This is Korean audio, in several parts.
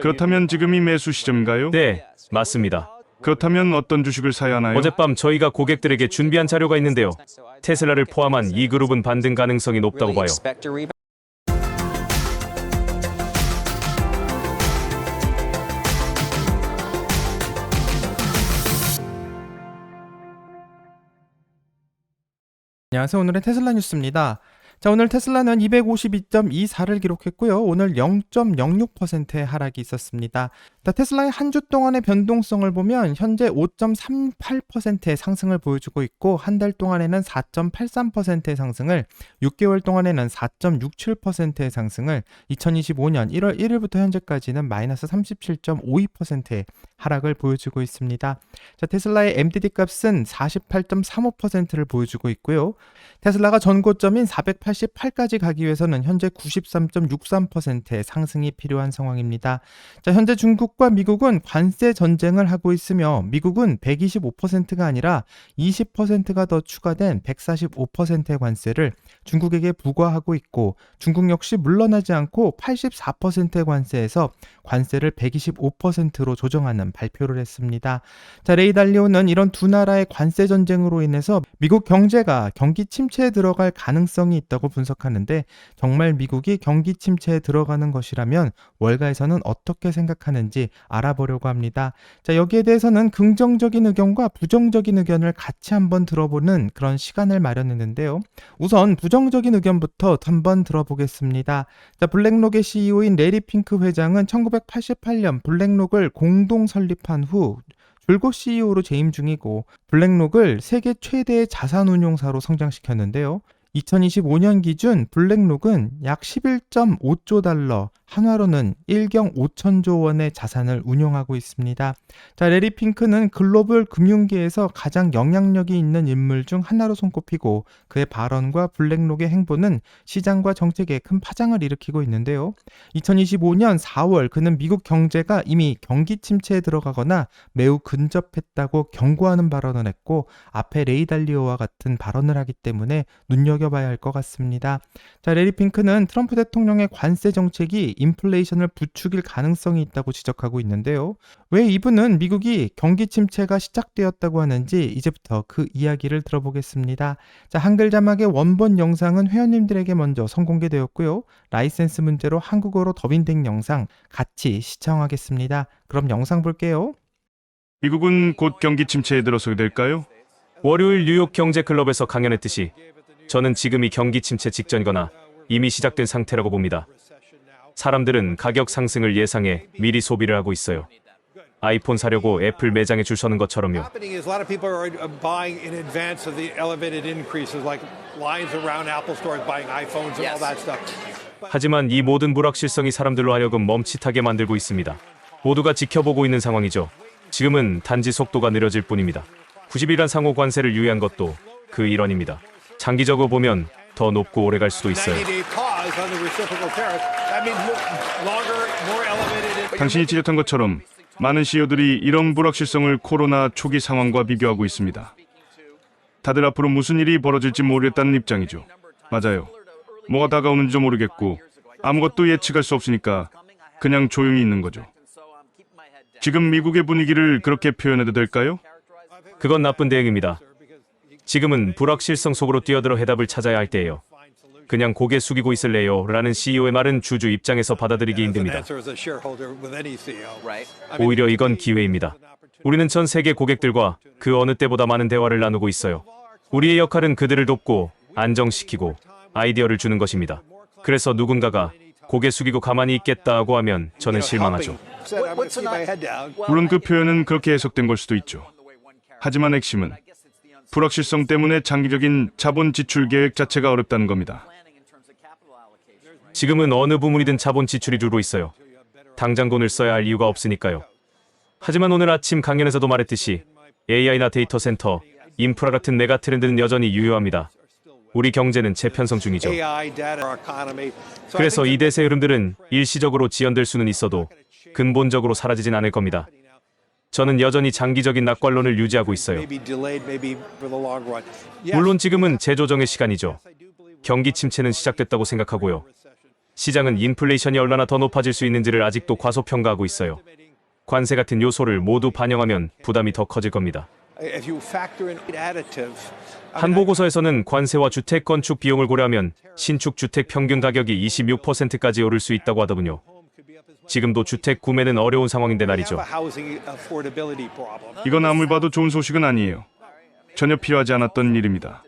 그렇다면 지금이 매수 시점인가요? 네, 맞습니다. 그렇다면 어떤 주식을 사야 하나요? 어젯밤 저희가 고객들에게 준비한 자료가 있는데요. 테슬라를 포함한 이 그룹은 반등 가능성이 높다고 봐요. 안녕하세요. 오늘의 테슬라 뉴스입니다. 자, 오늘 테슬라는 252.24를 기록했고요. 오늘 0.06%의 하락이 있었습니다. 테슬라의 한 주 동안의 변동성을 보면 현재 5.38%의 상승을 보여주고 있고, 한 달 동안에는 4.83%의 상승을, 6개월 동안에는 4.67%의 상승을, 2025년 1월 1일부터 현재까지는 마이너스 37.52%의 하락을 보여주고 있습니다. 자, 테슬라의 MDD 값은 48.35%를 보여주고 있고요. 테슬라가 전고점인 488까지 가기 위해서는 현재 93.63%의 상승이 필요한 상황입니다. 자, 현재 중국과 미국은 관세 전쟁을 하고 있으며, 미국은 125%가 아니라 20%가 더 추가된 145%의 관세를 중국에게 부과하고 있고, 중국 역시 물러나지 않고 84%의 관세에서 관세를 125%로 조정하는 발표를 했습니다. 자, 레이 달리오는 이런 두 나라의 관세 전쟁으로 인해서 미국 경제가 경기 침체에 들어갈 가능성이 있다고 분석하는데, 정말 미국이 경기 침체에 들어가는 것이라면 월가에서는 어떻게 생각하는지 알아보려고 합니다. 자, 여기에 대해서는 긍정적인 의견과 부정적인 의견을 같이 한번 들어보는 그런 시간을 마련했는데요. 우선 부정적인 의견부터 한번 들어보겠습니다. 자, 블랙록의 CEO인 레리 핑크 회장은 1988년 블랙록을 공동 설립한 후 줄곧 CEO로 재임 중이고, 블랙록을 세계 최대의 자산운용사로 성장시켰는데요. 2025년 기준 블랙록은 약 11.5조 달러, 한화로는 1경 5천조 원의 자산을 운용하고 있습니다. 자, 레리 핑크는 글로벌 금융계에서 가장 영향력이 있는 인물 중 하나로 손꼽히고, 그의 발언과 블랙록의 행보는 시장과 정책에 큰 파장을 일으키고 있는데요. 2025년 4월 그는 미국 경제가 이미 경기 침체에 들어가거나 매우 근접했다고 경고하는 발언을 했고, 앞에 레이 달리오와 같은 발언을 하기 때문에 눈여겨봐야 할 것 같습니다. 자, 레리 핑크는 트럼프 대통령의 관세 정책이 인플레이션을 부추길 가능성이 있다고 지적하고 있는데요. 왜 이분은 미국이 경기 침체가 시작되었다고 하는지 이제부터 그 이야기를 들어보겠습니다. 자, 한글 자막의 원본 영상은 회원님들에게 먼저 선공개되었고요. 라이센스 문제로 한국어로 더빙된 영상 같이 시청하겠습니다. 그럼 영상 볼게요. 미국은 곧 경기 침체에 들어서게 될까요? 월요일 뉴욕 경제클럽에서 강연했듯이 저는 지금이 경기 침체 직전이거나 이미 시작된 상태라고 봅니다. 사람들은 가격 상승을 예상해 미리 소비를 하고 있어요. 아이폰 사려고 애플 매장에 줄 서는 것처럼요. 하지만 이 모든 불확실성이 사람들로 하여금 멈칫하게 만들고 있습니다. 모두가 지켜보고 있는 상황이죠. 지금은 단지 속도가 느려질 뿐입니다. 90일간 상호 관세를 유예한 것도 그 일환입니다. 장기적으로 보면 더 높고 오래 갈 수도 있어요. 당신이 지적한 것처럼 많은 CEO들이 이런 불확실성을 코로나 초기 상황과 비교하고 있습니다. 다들 앞으로 무슨 일이 벌어질지 모르겠다는 입장이죠. 맞아요. 뭐가 다가오는지도 모르겠고 아무것도 예측할 수 없으니까 그냥 조용히 있는 거죠. 지금 미국의 분위기를 그렇게 표현해도 될까요? 그건 나쁜 대응입니다. 지금은 불확실성 속으로 뛰어들어 해답을 찾아야 할 때예요. 그냥 고개 숙이고 있을래요? 라는 CEO의 말은 주주 입장에서 받아들이기 힘듭니다. 오히려 이건 기회입니다. 우리는 전 세계 고객들과 그 어느 때보다 많은 대화를 나누고 있어요. 우리의 역할은 그들을 돕고 안정시키고 아이디어를 주는 것입니다. 그래서 누군가가 고개 숙이고 가만히 있겠다고 하면 저는 실망하죠. 물론 그 표현은 그렇게 해석된 걸 수도 있죠. 하지만 핵심은 불확실성 때문에 장기적인 자본 지출 계획 자체가 어렵다는 겁니다. 지금은 어느 부문이든 자본 지출이 줄고 있어요. 당장 돈을 써야 할 이유가 없으니까요. 하지만 오늘 아침 강연에서도 말했듯이 AI나 데이터 센터, 인프라 같은 메가 트렌드는 여전히 유효합니다. 우리 경제는 재편성 중이죠. 그래서 이 대세 흐름들은 일시적으로 지연될 수는 있어도 근본적으로 사라지진 않을 겁니다. 저는 여전히 장기적인 낙관론을 유지하고 있어요. 물론 지금은 재조정의 시간이죠. 경기 침체는 시작됐다고 생각하고요. 시장은 인플레이션이 얼마나 더 높아질 수 있는지를 아직도 과소평가하고 있어요. 관세 같은 요소를 모두 반영하면 부담이 더 커질 겁니다. 한 보고서에서는 관세와 주택 건축 비용을 고려하면 신축 주택 평균 가격이 26%까지 오를 수 있다고 하더군요. 지금도 주택 구매는 어려운 상황인데 말이죠. 이건 아무리 봐도 좋은 소식은 아니에요. 전혀 필요하지 않았던 일입니다.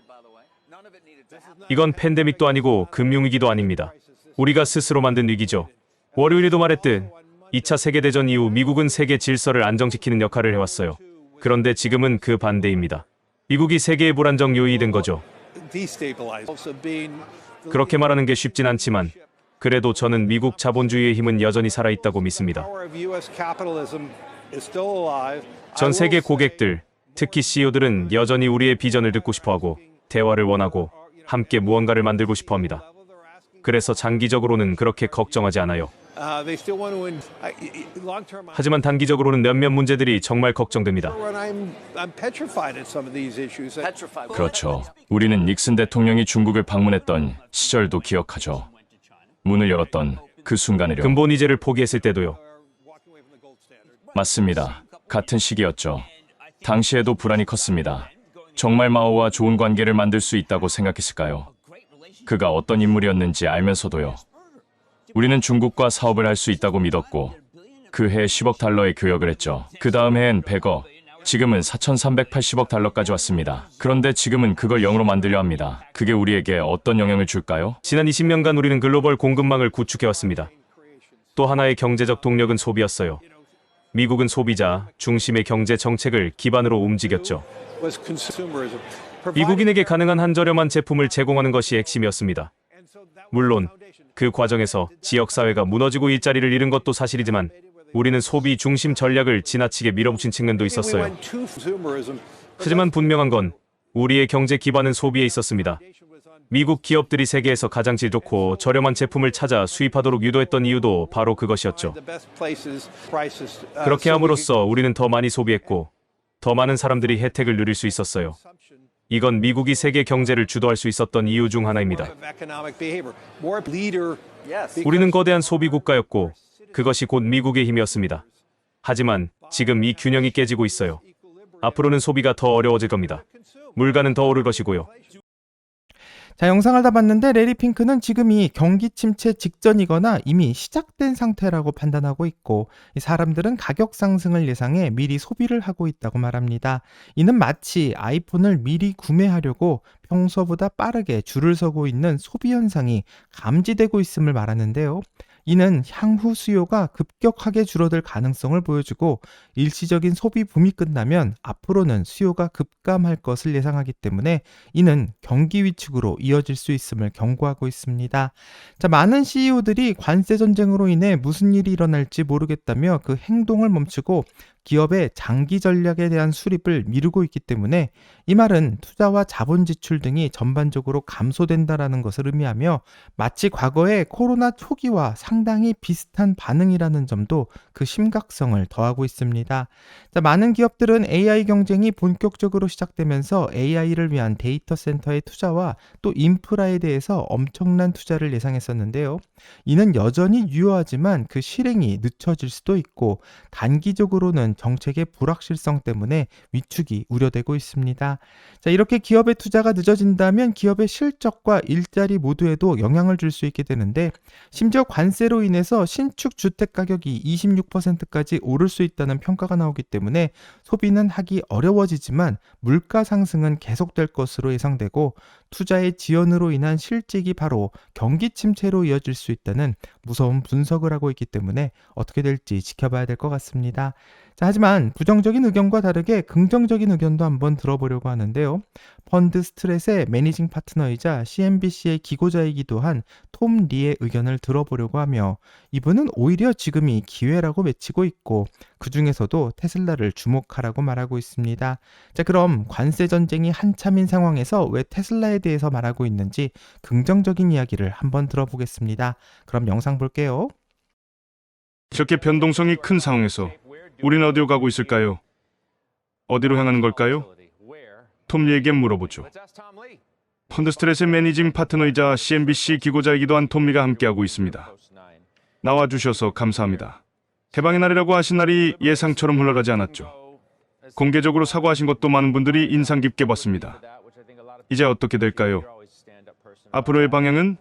이건 팬데믹도 아니고 금융위기도 아닙니다. 우리가 스스로 만든 위기죠. 월요일에도 말했듯 2차 세계대전 이후 미국은 세계 질서를 안정시키는 역할을 해왔어요. 그런데 지금은 그 반대입니다. 미국이 세계의 불안정 요인이 된 거죠. 그렇게 말하는 게 쉽진 않지만 그래도 저는 미국 자본주의의 힘은 여전히 살아있다고 믿습니다. 전 세계 고객들, 특히 CEO들은 여전히 우리의 비전을 듣고 싶어하고 대화를 원하고 함께 무언가를 만들고 싶어합니다. 그래서 장기적으로는 그렇게 걱정하지 않아요. 하지만 단기적으로는 몇몇 문제들이 정말 걱정됩니다. 그렇죠. 우리는 닉슨 대통령이 중국을 방문했던 시절도 기억하죠. 문을 열었던 그 순간을요. 근본 이제를 포기했을 때도요. 맞습니다. 같은 시기였죠. 당시에도 불안이 컸습니다. 정말 마오와 좋은 관계를 만들 수 있다고 생각했을까요? 그가 어떤 인물이었는지 알면서도요. 우리는 중국과 사업을 할 수 있다고 믿었고 그 해 10억 달러의 교역을 했죠. 그 다음 해엔 100억, 지금은 4,380억 달러까지 왔습니다. 그런데 지금은 그걸 0으로 만들려 합니다. 그게 우리에게 어떤 영향을 줄까요? 지난 20년간 우리는 글로벌 공급망을 구축해왔습니다. 또 하나의 경제적 동력은 소비였어요. 미국은 소비자 중심의 경제 정책을 기반으로 움직였죠. 미국인에게 가능한 한 저렴한 제품을 제공하는 것이 핵심이었습니다. 물론 그 과정에서 지역사회가 무너지고 일자리를 잃은 것도 사실이지만 우리는 소비 중심 전략을 지나치게 밀어붙인 측면도 있었어요. 하지만 분명한 건 우리의 경제 기반은 소비에 있었습니다. 미국 기업들이 세계에서 가장 질 좋고 저렴한 제품을 찾아 수입하도록 유도했던 이유도 바로 그것이었죠. 그렇게 함으로써 우리는 더 많이 소비했고 더 많은 사람들이 혜택을 누릴 수 있었어요. 이건 미국이 세계 경제를 주도할 수 있었던 이유 중 하나입니다. 우리는 거대한 소비 국가였고 그것이 곧 미국의 힘이었습니다. 하지만 지금 이 균형이 깨지고 있어요. 앞으로는 소비가 더 어려워질 겁니다. 물가는 더 오를 것이고요. 자, 영상을 다 봤는데 레리 핑크는 지금이 경기 침체 직전이거나 이미 시작된 상태라고 판단하고 있고 이 사람들은 가격 상승을 예상해 미리 소비를 하고 있다고 말합니다. 이는 마치 아이폰을 미리 구매하려고 평소보다 빠르게 줄을 서고 있는 소비 현상이 감지되고 있음을 말하는데요. 이는 향후 수요가 급격하게 줄어들 가능성을 보여주고 일시적인 소비 붐이 끝나면 앞으로는 수요가 급감할 것을 예상하기 때문에 이는 경기 위축으로 이어질 수 있음을 경고하고 있습니다. 자, 많은 CEO들이 관세 전쟁으로 인해 무슨 일이 일어날지 모르겠다며 그 행동을 멈추고 기업의 장기 전략에 대한 수립을 미루고 있기 때문에 이 말은 투자와 자본 지출 등이 전반적으로 감소된다라는 것을 의미하며 마치 과거의 코로나 초기와 상당히 비슷한 반응이라는 점도 그 심각성을 더하고 있습니다. 자, 많은 기업들은 AI 경쟁이 본격적으로 시작되면서 AI를 위한 데이터 센터의 투자와 또 인프라에 대해서 엄청난 투자를 예상했었는데요. 이는 여전히 유효하지만 그 실행이 늦춰질 수도 있고 단기적으로는 정책의 불확실성 때문에 위축이 우려되고 있습니다. 자, 이렇게 기업의 투자가 늦어진다면 기업의 실적과 일자리 모두에도 영향을 줄 수 있게 되는데 심지어 관세로 인해서 신축 주택 가격이 26%까지 오를 수 있다는 평가가 나오기 때문에 소비는 하기 어려워지지만 물가 상승은 계속될 것으로 예상되고 투자의 지연으로 인한 실직이 바로 경기 침체로 이어질 수 있다는 무서운 분석을 하고 있기 때문에 어떻게 될지 지켜봐야 될 것 같습니다. 자, 하지만 부정적인 의견과 다르게 긍정적인 의견도 한번 들어보려고 하는데요. 펀드 스트렛의 매니징 파트너이자 CNBC의 기고자이기도 한 톰 리의 의견을 들어보려고 하며 이분은 오히려 지금이 기회라고 외치고 있고 그 중에서도 테슬라를 주목하라고 말하고 있습니다. 자, 그럼 관세 전쟁이 한참인 상황에서 왜 테슬라에 대해서 말하고 있는지 긍정적인 이야기를 한번 들어보겠습니다. 그럼 영상 볼게요. 이렇게 변동성이 큰 상황에서 우리는 어디로 가고 있을까요? 어디로 향하는 걸까요? 톰 리에게 물어보죠. 펀드스트레스의 매니징 파트너이자 CNBC 기고자이기도 한 톰리가 함께하고 있습니다. 나와주셔서 감사합니다. 해방의 날이라고 하신 날이 예상처럼 흘러가지 않았죠. 공개적으로 사과하신 것도 많은 분들이 인상 깊게 봤습니다. 이제 어떻게 될까요? 앞으로의 방향은?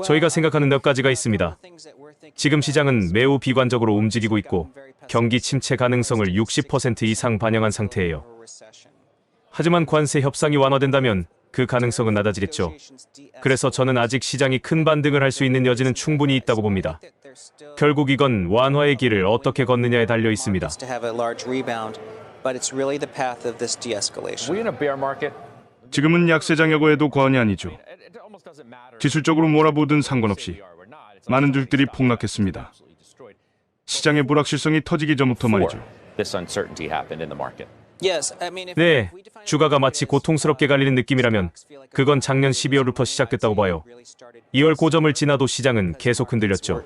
저희가 생각하는 몇 가지가 있습니다. 지금 시장은 매우 비관적으로 움직이고 있고 경기 침체 가능성을 60% 이상 반영한 상태예요. 하지만 관세 협상이 완화된다면 그 가능성은 낮아지겠죠. 그래서 저는 아직 시장이 큰 반등을 할 수 있는 여지는 충분히 있다고 봅니다. 결국 이건 완화의 길을 어떻게 걷느냐에 달려 있습니다. 지금은 약세장이라고 해도 과언이 아니죠. 기술적으로 몰아보든 상관없이 많은 주식들이 폭락했습니다. 시장의 불확실성이 터지기 전부터 말이죠. 네, 주가가 마치 고통스럽게 갈리는 느낌이라면 그건 작년 12월부터 시작됐다고 봐요. 2월 고점을 지나도 시장은 계속 흔들렸죠.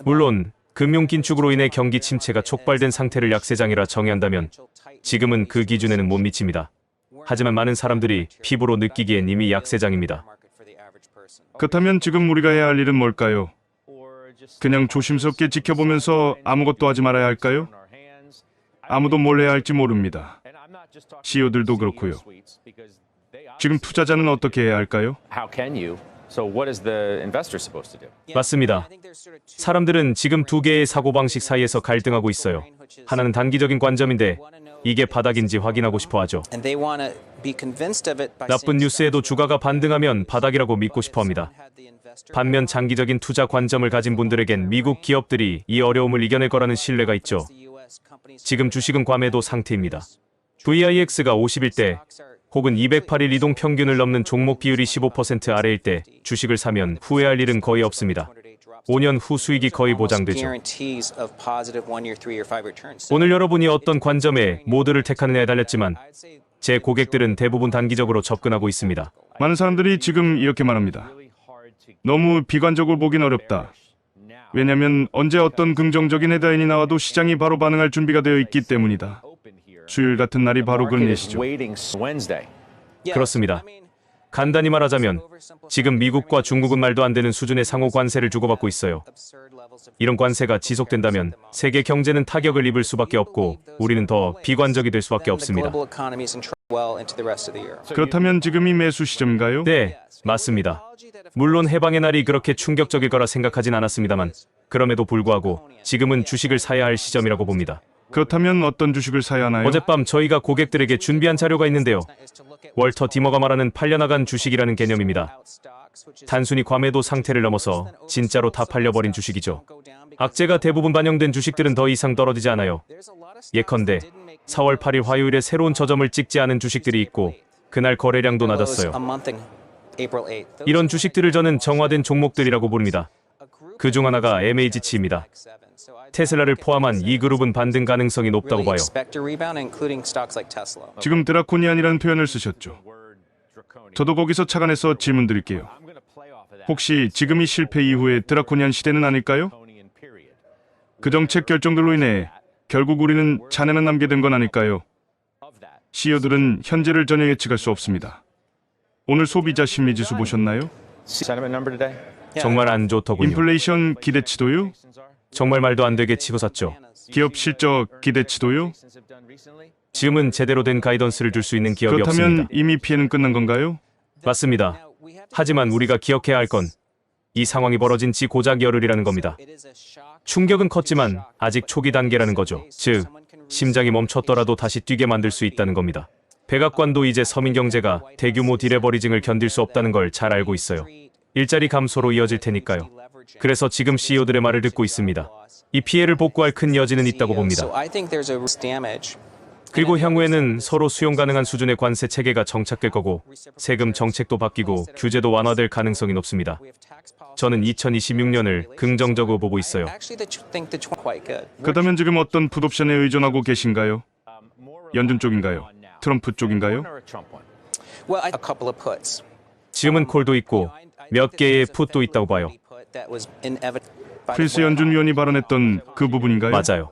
물론 금융 긴축으로 인해 경기 침체가 촉발된 상태를 약세장이라 정의한다면 지금은 그 기준에는 못 미칩니다. 하지만 많은 사람들이 피부로 느끼기엔 이미 약세장입니다. 그렇다면 지금 우리가 해야 할 일은 뭘까요? 그냥 조심스럽게 지켜보면서 아무것도 하지 말아야 할까요? 아무도 뭘 해야 할지 모릅니다. CEO들도 그렇고요. 지금 투자자는 어떻게 해야 할까요? 맞습니다. 사람들은 지금 두 개의 사고방식 사이에서 갈등하고 있어요. 하나는 단기적인 관점인데 이게 바닥인지 확인하고 싶어 하죠. 나쁜 뉴스에도 주가가 반등하면 바닥이라고 믿고 싶어 합니다. 반면 장기적인 투자 관점을 가진 분들에겐 미국 기업들이 이 어려움을 이겨낼 거라는 신뢰가 있죠. 지금 주식은 과매도 상태입니다. VIX가 51대 혹은 208일 이동 평균을 넘는 종목 비율이 15% 아래일 때 주식을 사면 후회할 일은 거의 없습니다. 5년 후 수익이 거의 보장되죠. 오늘 여러분이 어떤 관점에 모드를 택하느냐에 달렸지만 제 고객들은 대부분 단기적으로 접근하고 있습니다. 많은 사람들이 지금 이렇게 말합니다. 너무 비관적으로 보긴 어렵다. 왜냐하면 언제 어떤 긍정적인 헤드라인이 나와도 시장이 바로 반응할 준비가 되어 있기 때문이다. 수요일 같은 날이 바로 그런 예시죠. 그렇습니다. 간단히 말하자면 지금 미국과 중국은 말도 안 되는 수준의 상호 관세를 주고받고 있어요. 이런 관세가 지속된다면 세계 경제는 타격을 입을 수밖에 없고 우리는 더 비관적이 될 수밖에 없습니다. 그렇다면 지금이 매수 시점인가요? 네, 맞습니다. 물론 해방의 날이 그렇게 충격적일 거라 생각하진 않았습니다만 그럼에도 불구하고 지금은 주식을 사야 할 시점이라고 봅니다. 그렇다면 어떤 주식을 사야 하나요? 어젯밤 저희가 고객들에게 준비한 자료가 있는데요. 월터 디머가 말하는 팔려나간 주식이라는 개념입니다. 단순히 과매도 상태를 넘어서 진짜로 다 팔려버린 주식이죠. 악재가 대부분 반영된 주식들은 더 이상 떨어지지 않아요. 예컨대 4월 8일 화요일에 새로운 저점을 찍지 않은 주식들이 있고 그날 거래량도 낮았어요. 이런 주식들을 저는 정화된 종목들이라고 부릅니다. 그중 하나가 MAG치입니다. 테슬라를 포함한 이 그룹은 반등 가능성이 높다고 봐요. 지금 드라코니안이라는 표현을 쓰셨죠. 저도 거기서 착안해서 질문 드릴게요. 혹시 지금이 실패 이후의 드라코니안 시대는 아닐까요? 그 정책 결정들로 인해 결국 우리는 잔해만 남게 된 건 아닐까요? CEO들은 현재를 전혀 예측할 수 없습니다. 오늘 소비자 심리지수 보셨나요? 정말 안 좋더군요. 인플레이션 기대치도요? 정말 말도 안 되게 치솟았죠. 기업 실적 기대치도요? 지금은 제대로 된 가이던스를 줄 수 있는 기업이 그렇다면 없습니다. 이미 피해는 끝난 건가요? 맞습니다. 하지만 우리가 기억해야 할 건 이 상황이 벌어진 지 고작 열흘이라는 겁니다. 충격은 컸지만 아직 초기 단계라는 거죠. 즉, 심장이 멈췄더라도 다시 뛰게 만들 수 있다는 겁니다. 백악관도 이제 서민 경제가 대규모 디레버리징을 견딜 수 없다는 걸 잘 알고 있어요. 일자리 감소로 이어질 테니까요. 그래서 지금 CEO들의 말을 듣고 있습니다. 이 피해를 복구할 큰 여지는 있다고 봅니다. 그리고 향후에는 서로 수용 가능한 수준의 관세 체계가 정착될 거고 세금 정책도 바뀌고 규제도 완화될 가능성이 높습니다. 저는 2026년을 긍정적으로 보고 있어요. 그렇다면 지금 어떤 풋옵션에 의존하고 계신가요? 연준 쪽인가요? 트럼프 쪽인가요? 지금은 콜도 있고 몇 개의 풋도 있다고 봐요. 크리스 연준 위원이 발언했던 그 부분인가요? 맞아요.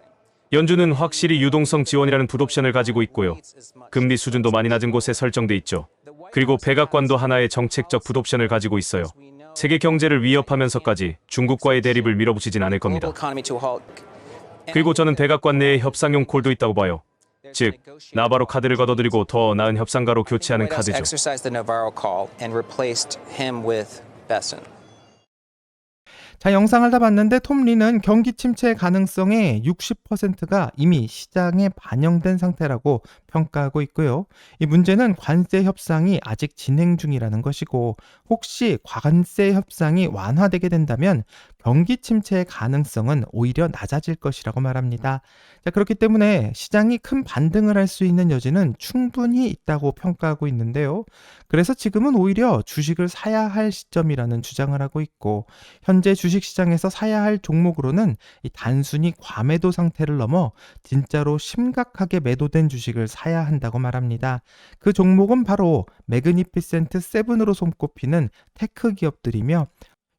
연준은 확실히 유동성 지원이라는 풋옵션을 가지고 있고요. 금리 수준도 많이 낮은 곳에 설정돼 있죠. 그리고 백악관도 하나의 정책적 풋옵션을 가지고 있어요. 세계 경제를 위협하면서까지 중국과의 대립을 밀어붙이진 않을 겁니다. 그리고 저는 백악관 내에 협상용 콜도 있다고 봐요. 즉, 나바로 카드를 걷어들이고 더 나은 협상가로 교체하는 카드죠. 자, 영상을 다 봤는데 톰 리는 경기 침체 가능성의 60%가 이미 시장에 반영된 상태라고 평가하고 있고요. 이 문제는 관세 협상이 아직 진행 중이라는 것이고, 혹시 관세 협상이 완화되게 된다면 경기 침체의 가능성은 오히려 낮아질 것이라고 말합니다. 자, 그렇기 때문에 시장이 큰 반등을 할 수 있는 여지는 충분히 있다고 평가하고 있는데요. 그래서 지금은 오히려 주식을 사야 할 시점이라는 주장을 하고 있고, 현재 주식시장에서 사야 할 종목으로는 이 단순히 과매도 상태를 넘어 진짜로 심각하게 매도된 주식을 사야 한다고 말합니다. 그 종목은 바로 매그니피센트 7으로 손꼽히는 테크 기업들이며,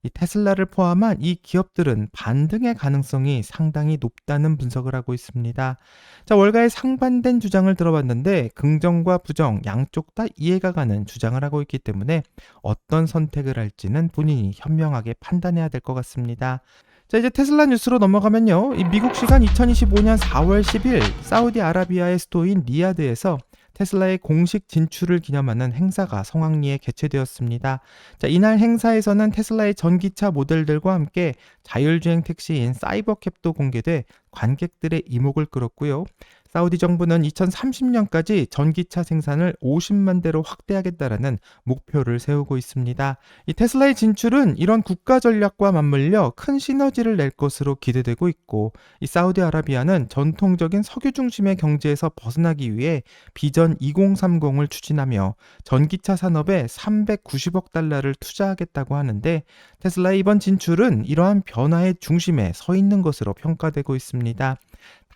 이 테슬라를 포함한 이 기업들은 반등의 가능성이 상당히 높다는 분석을 하고 있습니다. 자, 월가의 상반된 주장을 들어봤는데 긍정과 부정 양쪽 다 이해가 가는 주장을 하고 있기 때문에 어떤 선택을 할지는 본인이 현명하게 판단해야 될 것 같습니다. 자, 이제 테슬라 뉴스로 넘어가면요. 이 미국 시간 2025년 4월 10일 사우디아라비아의 수도인 리야드에서 테슬라의 공식 진출을 기념하는 행사가 성황리에 개최되었습니다. 자, 이날 행사에서는 테슬라의 전기차 모델들과 함께 자율주행 택시인 사이버캡도 공개돼 관객들의 이목을 끌었고요. 사우디 정부는 2030년까지 전기차 생산을 50만 대로 확대하겠다라는 목표를 세우고 있습니다. 이 테슬라의 진출은 이런 국가 전략과 맞물려 큰 시너지를 낼 것으로 기대되고 있고, 이 사우디아라비아는 전통적인 석유 중심의 경제에서 벗어나기 위해 비전 2030을 추진하며 전기차 산업에 390억 달러를 투자하겠다고 하는데, 테슬라의 이번 진출은 이러한 변화의 중심에 서 있는 것으로 평가되고 있습니다.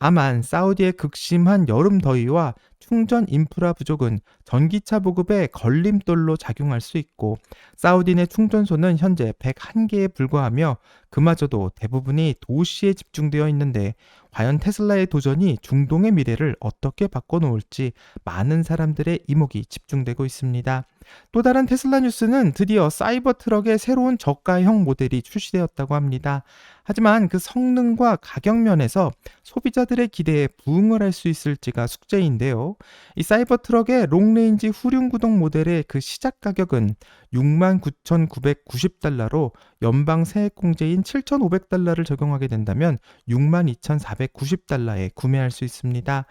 다만 사우디의 극심한 여름 더위와 충전 인프라 부족은 전기차 보급에 걸림돌로 작용할 수 있고, 사우디 내 충전소는 현재 101개에 불과하며 그마저도 대부분이 도시에 집중되어 있는데, 과연 테슬라의 도전이 중동의 미래를 어떻게 바꿔놓을지 많은 사람들의 이목이 집중되고 있습니다. 또 다른 테슬라 뉴스는 드디어 사이버 트럭의 새로운 저가형 모델이 출시되었다고 합니다. 하지만 그 성능과 가격 면에서 소비자들의 기대에 부응을 할 수 있을지가 숙제인데요. 이 사이버 트럭의 롱레인지 후륜구동 모델의 그 시작 가격은 69,990달러로 연방 세액공제인 7,500달러를 적용하게 된다면 62,490달러에 구매할 수 있습니다.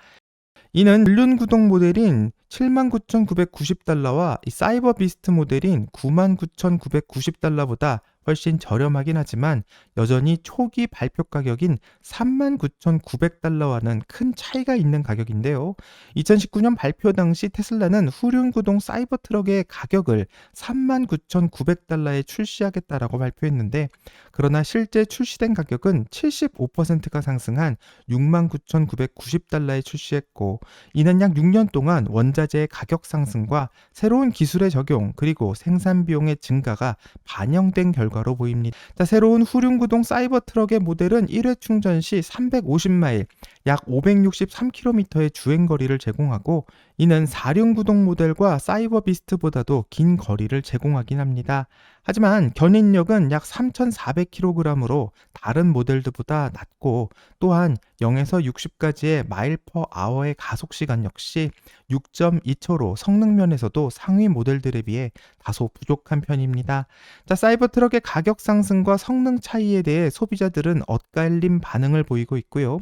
이는 전륜구동 모델인 79,990달러와 이 사이버 비스트 모델인 99,990달러보다 훨씬 저렴하긴 하지만 여전히 초기 발표 가격인 39,900달러와는 큰 차이가 있는 가격인데요. 2019년 발표 당시 테슬라는 후륜구동 사이버 트럭의 가격을 39,900달러에 출시하겠다라고 발표했는데, 그러나 실제 출시된 가격은 75%가 상승한 69,990달러에 출시했고, 이는 약 6년 동안 원자재의 가격 상승과 새로운 기술의 적용 그리고 생산 비용의 증가가 반영된 결과로 보입니다. 자, 새로운 후륜구동 사이버 트럭의 모델은 1회 충전 시 350마일, 약 563km의 주행거리를 제공하고, 이는 4륜구동 모델과 사이버 비스트보다도 긴 거리를 제공하긴 합니다. 하지만 견인력은 약 3,400kg으로 다른 모델들보다 낮고, 또한 0에서 60까지의 마일 퍼 아워의 가속 시간 역시 6.2초로 성능 면에서도 상위 모델들에 비해 다소 부족한 편입니다. 자, 사이버 트럭의 가격 상승과 성능 차이에 대해 소비자들은 엇갈린 반응을 보이고 있고요.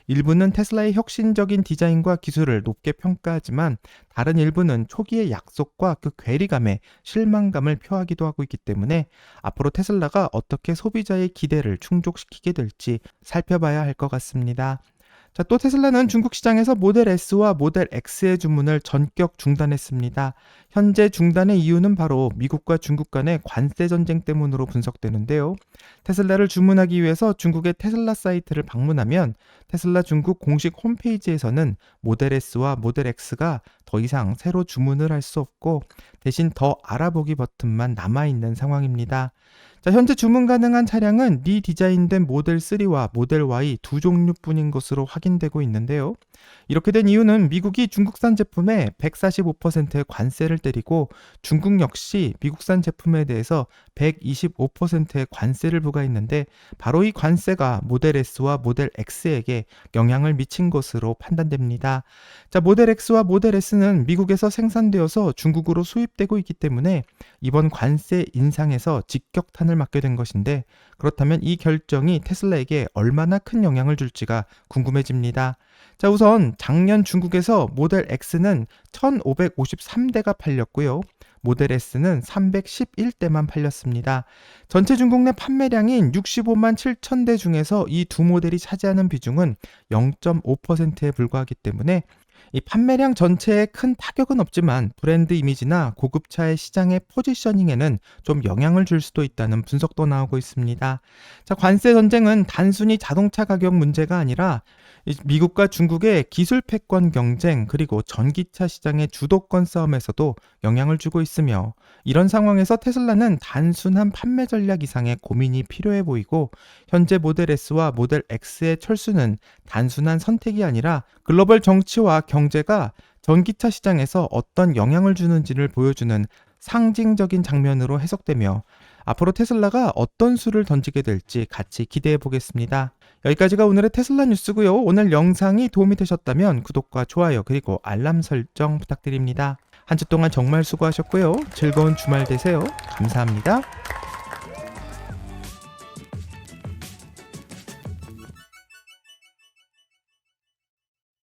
일부는 테슬라의 혁신적인 디자인과 기술을 높게 평가하지만, 다른 일부는 초기의 약속과 그 괴리감에 실망감을 표하기도 하고 있기 때문에 앞으로 테슬라가 어떻게 소비자의 기대를 충족시키게 될지 살펴봐야 할 것 같습니다. 자, 또 테슬라는 중국 시장에서 모델 S와 모델 X의 주문을 전격 중단했습니다. 현재 중단의 이유는 바로 미국과 중국 간의 관세 전쟁 때문으로 분석되는데요. 테슬라를 주문하기 위해서 중국의 테슬라 사이트를 방문하면 테슬라 중국 공식 홈페이지에서는 모델 S와 모델 X가 더 이상 새로 주문을 할 수 없고, 대신 더 알아보기 버튼만 남아있는 상황입니다. 자, 현재 주문 가능한 차량은 리디자인된 모델 3와 모델 Y 두 종류뿐인 것으로 확인되고 있는데요. 이렇게 된 이유는 미국이 중국산 제품에 145%의 관세를 때리고 중국 역시 미국산 제품에 대해서 125%의 관세를 부과했는데 바로 이 관세가 모델 S와 모델 X에게 영향을 미친 것으로 판단됩니다. 자, 모델 X와 모델 S는 미국에서 생산되어서 중국으로 수입되고 있기 때문에 이번 관세 인상에서 직격탄을 맞게 된 것인데 그렇다면 이 결정이 테슬라에게 얼마나 큰 영향을 줄지가 궁금해집니다. 자, 우선 작년 중국에서 모델 X는 1553대가 팔렸고요. 모델 S는 311대만 팔렸습니다. 전체 중국 내 판매량인 65만 7천 대 중에서 이 두 모델이 차지하는 비중은 0.5%에 불과하기 때문에 이 판매량 전체에 큰 타격은 없지만 브랜드 이미지나 고급차의 시장의 포지셔닝에는 좀 영향을 줄 수도 있다는 분석도 나오고 있습니다. 자, 관세 전쟁은 단순히 자동차 가격 문제가 아니라 미국과 중국의 기술 패권 경쟁 그리고 전기차 시장의 주도권 싸움에서도 영향을 주고 있으며 이런 상황에서 테슬라는 단순한 판매 전략 이상의 고민이 필요해 보이고 현재 모델 S와 모델 X의 철수는 단순한 선택이 아니라 글로벌 정치와 경제가 전기차 시장에서 어떤 영향을 주는지를 보여주는 상징적인 장면으로 해석되며 앞으로 테슬라가 어떤 수를 던지게 될지 같이 기대해 보겠습니다. 여기까지가 오늘의 테슬라 뉴스고요. 오늘 영상이 도움이 되셨다면 구독과 좋아요 그리고 알람 설정 부탁드립니다. 한 주 동안 정말 수고하셨고요. 즐거운 주말 되세요. 감사합니다.